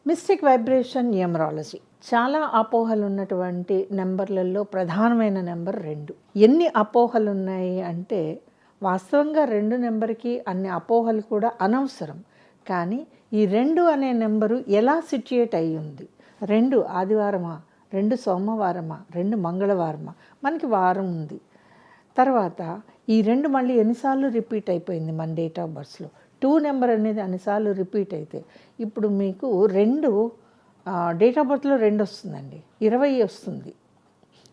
Mystic vibration numerology చాలా అపోహలు ఉన్నటువంటి నెంబర్లలో ప్రధానమైన నెంబర్ 2. ఎన్ని అపోహలు ఉన్నాయి అంటే వాస్తవంగా 2 నెంబర్కి అన్ని అపోహలు కూడా అనవసరం. కానీ ఈ 2 అనే నెంబరు ఎలా సిట్యుయేట్ అయ్యి ఉంది? 2 ఆదివారమా, 2 సోమవారమా, 2 మంగళవారమా? మనకి వారం ఉంది. తర్వాత ఈ 2 మళ్ళీ ఎన్నిసార్లు రిపీట్ అయిపోయింది మన డేట్ ఆఫ్ బర్త్స్లో. 2 నెంబర్ అనేది అన్నిసార్లు రిపీట్ అయితే ఇప్పుడు మీకు 2 డేట్ ఆఫ్ బర్త్లో 2 వస్తుందండి, 20 వస్తుంది,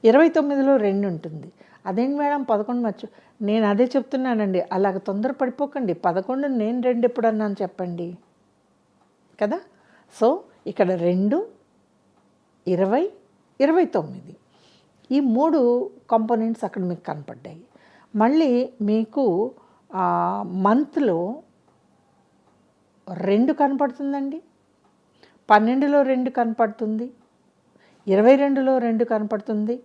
29లో 2 ఉంటుంది. అదేంటి మేడం 11 నేను అదే చెప్తున్నానండి, అలాగ తొందర పడిపోకండి. 11 నేను 2 ఎప్పుడు అన్నాను చెప్పండి కదా. సో ఇక్కడ 2, 20, 29 ఈ 3 కాంపోనెంట్స్ అక్కడ మీకు కనపడ్డాయి. మళ్ళీ మీకు మంత్లో 2 కనపడుతుందండి, 12లో 2 కనపడుతుంది, 22లో 2 కనపడుతుంది.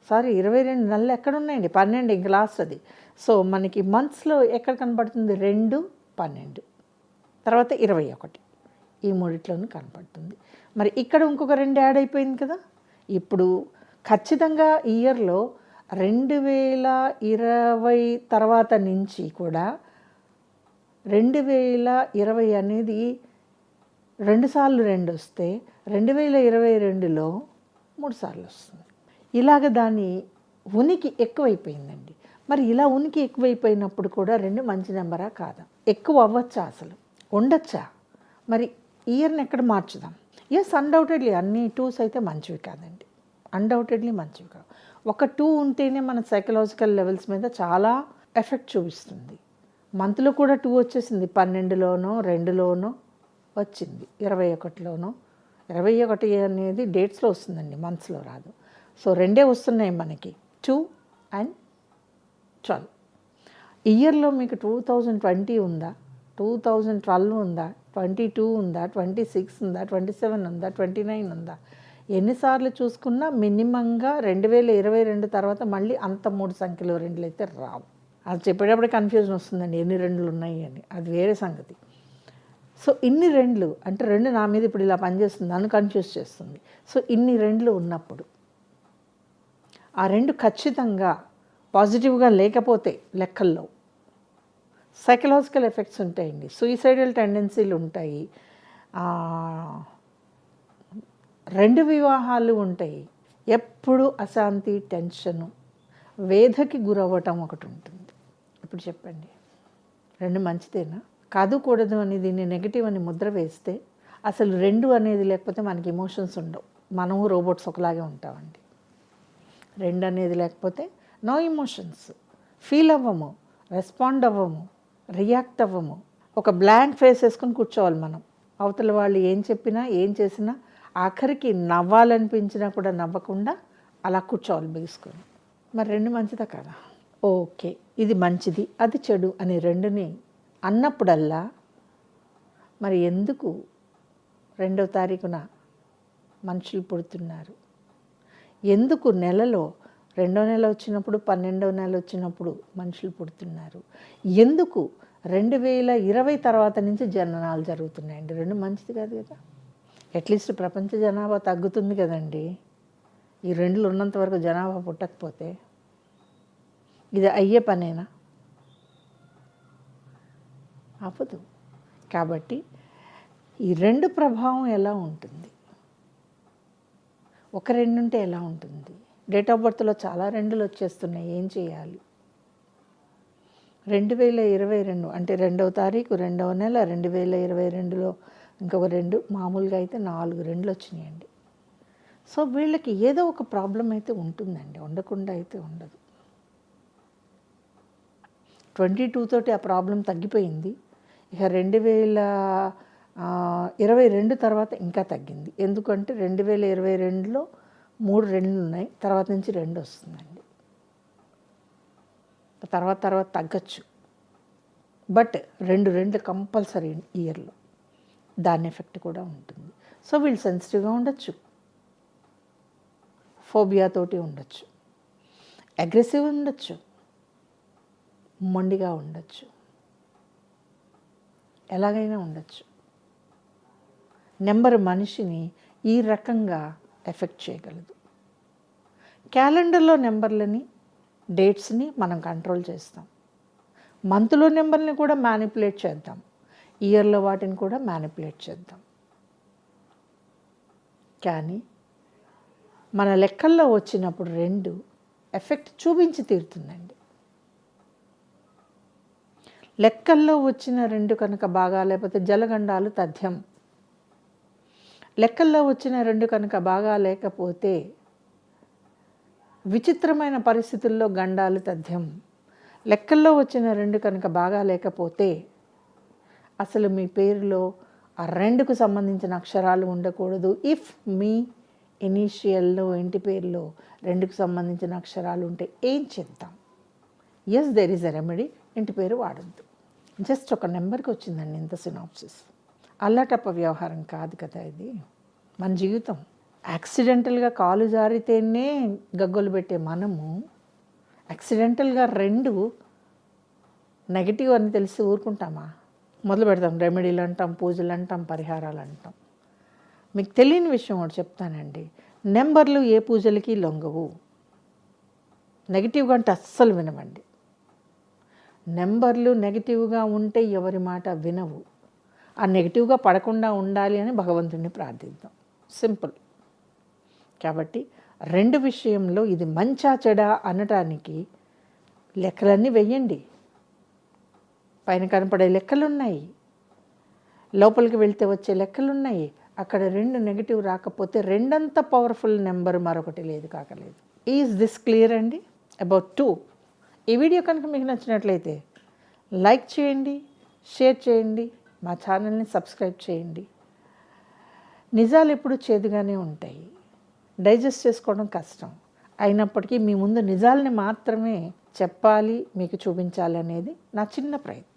22 నెలలు ఎక్కడ ఉన్నాయండి, 12 ఇంక లాస్ట్ అది. సో మనకి మంత్స్లో ఎక్కడ కనపడుతుంది? 2, 12, తర్వాత 21 ఈ మూడిట్లోనూ కనపడుతుంది. మరి ఇక్కడ ఇంకొక 2 యాడ్ అయిపోయింది కదా. ఇప్పుడు ఖచ్చితంగా ఇయర్లో 2020 తర్వాత నుంచి కూడా 2020 అనేది 2 సార్లు 2 వస్తే 2022లో 3 సార్లు వస్తుంది. ఇలాగ దాని ఉనికి ఎక్కువైపోయిందండి. మరి ఇలా ఉనికి ఎక్కువైపోయినప్పుడు కూడా 2 మంచి నెంబరా కాదా? ఎక్కువ అవ్వచ్చా, అసలు ఉండొచ్చా? మరి ఇయర్ని ఎక్కడ మార్చుదాం? ఎస్, అన్డౌటెడ్లీ అన్ని 2s అయితే మంచివి కాదండి, అన్డౌటెడ్లీ మంచివి కావు. ఒక 2 ఉంటేనే మన సైకలాజికల్ లెవెల్స్ మీద చాలా ఎఫెక్ట్ చూపిస్తుంది. మంత్లో కూడా 2 వచ్చేసింది, 12లోనో 2లోనో వచ్చింది, 21లోనో. 21 అనేది డేట్స్లో వస్తుందండి, మంత్స్లో రాదు. సో 2 వస్తున్నాయి మనకి, 2 and 12. ఇయర్లో మీకు 2020 ఉందా, 2012 ఉందా, 22 ఉందా, 26 ఉందా, 27 ఉందా, 29 ఉందా? ఎన్నిసార్లు చూసుకున్నా మినిమంగా 2022 తర్వాత మళ్ళీ అంత 3 సంఖ్యలో 2లు అయితే రావు. అది చెప్పేటప్పుడు కన్ఫ్యూజన్ వస్తుందండి, ఎన్ని 2లు ఉన్నాయి అని, అది వేరే సంగతి. సో ఇన్ని 2లు అంటే 2 నా మీద ఇప్పుడు ఇలా పనిచేస్తుంది, నన్ను కన్ఫ్యూజ్ చేస్తుంది. సో ఇన్ని 2లు ఉన్నప్పుడు ఆ 2 ఖచ్చితంగా పాజిటివ్గా లేకపోతే లెక్కల్లో సైకలాజికల్ ఎఫెక్ట్స్ ఉంటాయండి, సూయిసైడల్ టెండెన్సీలు ఉంటాయి, 2 వివాహాలు ఉంటాయి, ఎప్పుడు అశాంతి, టెన్షను, వేధకి గురవ్వటం ఒకటి ఉంటుంది. ఇప్పుడు చెప్పండి, 2 మంచిదేనా? కాదు కూడదు అని దీన్ని నెగిటివ్ అని ముద్ర వేస్తే అసలు 2 అనేది లేకపోతే మనకి ఎమోషన్స్ ఉండవు, మనము రోబోట్స్ ఒకలాగే ఉంటామండి. 2 అనేది లేకపోతే నో ఎమోషన్స్, ఫీల్ అవ్వము, రెస్పాండ్ అవ్వము, రియాక్ట్ అవ్వము. ఒక బ్లాంక్ ఫేస్ వేసుకొని కూర్చోవాలి మనం. అవతల వాళ్ళు ఏం చెప్పినా ఏం చేసినా ఆఖరికి నవ్వాలనిపించినా కూడా నవ్వకుండా అలా కూర్చోవాలి బిగుసుకొని. మరి 2 మంచిదా కదా? ఓకే, ఇది మంచిది అది చెడు అని 2ని అన్నప్పుడల్లా మరి ఎందుకు 2వ తారీఖున మనుషులు పుడుతున్నారు? ఎందుకు నెలలో 2వ నెల వచ్చినప్పుడు 12వ నెల వచ్చినప్పుడు మనుషులు పుడుతున్నారు? ఎందుకు 2020 తర్వాత నుంచి జననాలు జరుగుతున్నాయండి? 2 మంచిది కాదు కదా. అట్లీస్ట్ ప్రపంచ జనాభా తగ్గుతుంది కదండి. ఈ 2లు ఉన్నంత వరకు జనాభా పుట్టకపోతే ఇది అయ్యే పనేనా? అవ్వదు. కాబట్టి ఈ 2 ప్రభావం ఎలా ఉంటుంది? ఒక 2 ఉంటే ఎలా ఉంటుంది? డేట్ ఆఫ్ బర్త్లో చాలా 2లు వచ్చేస్తున్నాయి, ఏం చేయాలి? 2022 అంటే 2వ తారీఖు 2వ నెల 2022లో ఇంకొక 2, మామూలుగా అయితే 4 2లు వచ్చినాయండి. సో వీళ్ళకి ఏదో ఒక ప్రాబ్లం అయితే ఉంటుందండి, ఉండకుండా అయితే ఉండదు. 22 తోటి ఆ ప్రాబ్లం తగ్గిపోయింది. ఇక 2022 తర్వాత ఇంకా తగ్గింది. ఎందుకంటే 2022లో 3 2లు ఉన్నాయి, తర్వాత నుంచి 2 వస్తుందండి. తర్వాత తగ్గచ్చు, బట్ 2 2లు కంపల్సరీ ఇయర్లో. దాని ఎఫెక్ట్ కూడా ఉంటుంది. సో వీళ్ళు సెన్సిటివ్గా ఉండొచ్చు, ఫోబియాతోటి ఉండొచ్చు, అగ్రెసివ్ ఉండొచ్చు, మొండిగా ఉండొచ్చు, ఎలాగైనా ఉండొచ్చు. నెంబర్ మనిషిని ఈ రకంగా ఎఫెక్ట్ చేయగలదు. క్యాలెండర్లో నెంబర్లని, డేట్స్ని మనం కంట్రోల్ చేస్తాం. మంత్లో నెంబర్ని కూడా మ్యానిపులేట్ చేద్దాం, ఇయర్లో వాటిని కూడా మ్యానిపులేట్ చేద్దాం. కానీ మన లెక్కల్లో వచ్చినప్పుడు 2 ఎఫెక్ట్ చూపించి తీరుతుందండి. లెక్కల్లో వచ్చిన 2 కనుక బాగా లేకపోతే జలగండాలు తథ్యం. లెక్కల్లో వచ్చిన 2 కనుక బాగా లేకపోతే విచిత్రమైన పరిస్థితుల్లో గండాలు తథ్యం. లెక్కల్లో వచ్చిన 2 కనుక బాగా లేకపోతే అసలు మీ పేరులో ఆ 2కు సంబంధించిన అక్షరాలు ఉండకూడదు. ఇఫ్ మీ ఇనీషియల్లో ఇంటి పేరులో 2కు సంబంధించిన అక్షరాలు ఉంటే ఏం చేద్దాం? Yes, there is a remedy. ఇంటి పేరు వాడద్దు. జస్ట్ ఒక నెంబర్కి వచ్చిందండి ఇంత సినాప్సిస్. అల్లాటప్ప వ్యవహారం కాదు కదా ఇది. మన జీవితం యాక్సిడెంటల్గా కాలు జారితేనే గగ్గోలు పెట్టే మనము యాక్సిడెంటల్గా 2 నెగిటివ్ అని తెలిసి ఊరుకుంటామా? మొదలు పెడతాం, రెమెడీలు అంటాం, పూజలు అంటాం, పరిహారాలు అంటాం. మీకు తెలియని విషయం ఒకటి చెప్తానండి, నెంబర్లు ఏ పూజలకి లొంగవు. నెగిటివ్గా అంటే అస్సలు వినవండి. నెంబర్లు నెగిటివ్గా ఉంటే ఎవరి మాట వినవు. ఆ నెగిటివ్గా పడకుండా ఉండాలి అని భగవంతుడిని ప్రార్థిద్దాం. సింపుల్. కాబట్టి 2 విషయంలో ఇది మంచా చెడా అనటానికి లెక్కలన్నీ వెయ్యండి. పైన కనపడే లెక్కలున్నాయి, లోపలికి వెళ్తే వచ్చే లెక్కలున్నాయి. అక్కడ 2 నెగిటివ్ రాకపోతే 2 పవర్ఫుల్ నెంబర్ మరొకటి లేదు, కాకలేదు. ఈజ్ దిస్ క్లియర్ అండి అబౌట్ 2? ఈ వీడియో కనుక మీకు నచ్చినట్లయితే లైక్ చేయండి, షేర్ చేయండి, మా ఛానల్ని సబ్స్క్రైబ్ చేయండి. నిజాలు ఎప్పుడు చేదుగానే ఉంటాయి, డైజెస్ట్ చేసుకోవడం కష్టం. అయినప్పటికీ మీ ముందు నిజాలని మాత్రమే చెప్పాలి, మీకు చూపించాలి అనేది నా చిన్న ప్రయత్నం.